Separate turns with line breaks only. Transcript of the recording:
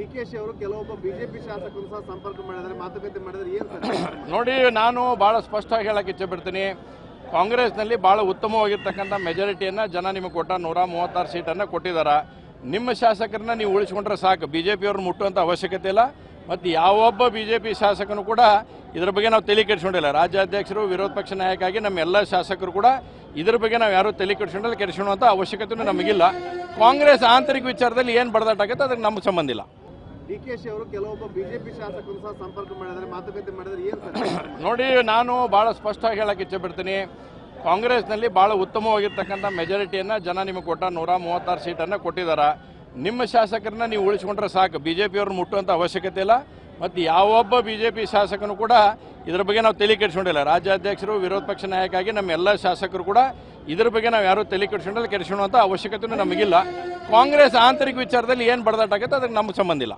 ಡಿಕೆಶಿ ಅವರು ಕೆಲವೊಬ್ಬ ಬಿಜೆಪಿ ಶಾಸಕರು ಸಹ ಸಂಪರ್ಕ ಮಾಡಿದರೆ ಮಾತುಕತೆ ಮಾಡಿದರೆ ಏನು ಸರ್?
ನೋಡಿ, ನಾನು ಭಾಳ ಸ್ಪಷ್ಟವಾಗಿ ಹೇಳಕ್ಕೆ ಇಚ್ಛೆಪಡ್ತೀನಿ. ಕಾಂಗ್ರೆಸ್ನಲ್ಲಿ ಭಾಳ ಉತ್ತಮವಾಗಿರ್ತಕ್ಕಂಥ ಮೆಜಾರಿಟಿಯನ್ನು ಜನ ನಿಮಗೆ ಕೊಟ್ಟ 136 ಸೀಟನ್ನು ಕೊಟ್ಟಿದ್ದಾರೆ. ನಿಮ್ಮ ಶಾಸಕರನ್ನ ನೀವು ಉಳಿಸ್ಕೊಂಡ್ರೆ ಸಾಕು, ಬಿ ಜೆ ಪಿಯವ್ರನ್ನ ಮುಟ್ಟುವಂಥ ಅವಶ್ಯಕತೆ ಇಲ್ಲ. ಮತ್ತು ಯಾವೊಬ್ಬ ಬಿ ಜೆ ಪಿ ಶಾಸಕನು ಕೂಡ ಇದ್ರ ಬಗ್ಗೆ ನಾವು ತಲೆ ಕೆಡಿಸ್ಕೊಂಡಿಲ್ಲ. ರಾಜ್ಯಾಧ್ಯಕ್ಷರು, ವಿರೋಧ ಪಕ್ಷ ನಾಯಕ ಆಗಿ ನಮ್ಮ ಎಲ್ಲ ಶಾಸಕರು ಕೂಡ ಇದ್ರ ಬಗ್ಗೆ ನಾವು ಯಾರೂ ತಲೆ ಕೆಡಿಸ್ಕೊಳ್ಳುವಂಥ ಅವಶ್ಯಕತೆಯೂ ನಮಗಿಲ್ಲ. ಕಾಂಗ್ರೆಸ್ ಆಂತರಿಕ ವಿಚಾರದಲ್ಲಿ ಏನು ಬಡದಾಟ ಅದಕ್ಕೆ ನಮ್ಗೆ ಸಂಬಂಧ ಇಲ್ಲ.
ಡಿಕೆಶಿ ಅವರು ಕೆಲವೊಬ್ಬ ಬಿಜೆಪಿ ಶಾಸಕರು ಸಹ ಸಂಪರ್ಕ ಮಾಡಿದರೆ ಮಾತುಕತೆ ಮಾಡಿದರೆ ಏನು ಸರ್?
ನೋಡಿ, ನಾನು ಭಾಳ ಸ್ಪಷ್ಟವಾಗಿ ಹೇಳಕ್ಕೆ ಇಚ್ಛೆಪಡ್ತೀನಿ. ಕಾಂಗ್ರೆಸ್ನಲ್ಲಿ ಭಾಳ ಉತ್ತಮವಾಗಿರ್ತಕ್ಕಂಥ ಮೆಜಾರಿಟಿಯನ್ನು ಜನ ನಿಮಗೆ ಕೊಟ್ಟ 136 ಸೀಟನ್ನು ಕೊಟ್ಟಿದ್ದಾರೆ. ನಿಮ್ಮ ಶಾಸಕರನ್ನ ನೀವು ಉಳಿಸ್ಕೊಂಡ್ರೆ ಸಾಕು, ಬಿ ಜೆ ಪಿಯವ್ರನ್ನ ಮುಟ್ಟುವಂಥ ಅವಶ್ಯಕತೆ ಇಲ್ಲ. ಮತ್ತು ಯಾವೊಬ್ಬ ಬಿ ಜೆ ಪಿ ಶಾಸಕನು ಕೂಡ ಇದ್ರ ಬಗ್ಗೆ ನಾವು ತಲೆ ಕೆಡಿಸ್ಕೊಂಡಿಲ್ಲ. ರಾಜ್ಯಾಧ್ಯಕ್ಷರು, ವಿರೋಧ ಪಕ್ಷ ನಾಯಕ ಆಗಿ ನಮ್ಮ ಎಲ್ಲ ಶಾಸಕರು ಕೂಡ ಇದ್ರ ಬಗ್ಗೆ ನಾವು ಯಾರೂ ತಲೆ ಕೆಡಿಸ್ಕೊಳ್ಳುವಂಥ ಅವಶ್ಯಕತೆಯೂ ನಮಗಿಲ್ಲ. ಕಾಂಗ್ರೆಸ್ ಆಂತರಿಕ ವಿಚಾರದಲ್ಲಿ ಏನು ಬಡದಾಟ ಅದಕ್ಕೆ ನಮ್ಗೆ ಸಂಬಂಧ ಇಲ್ಲ.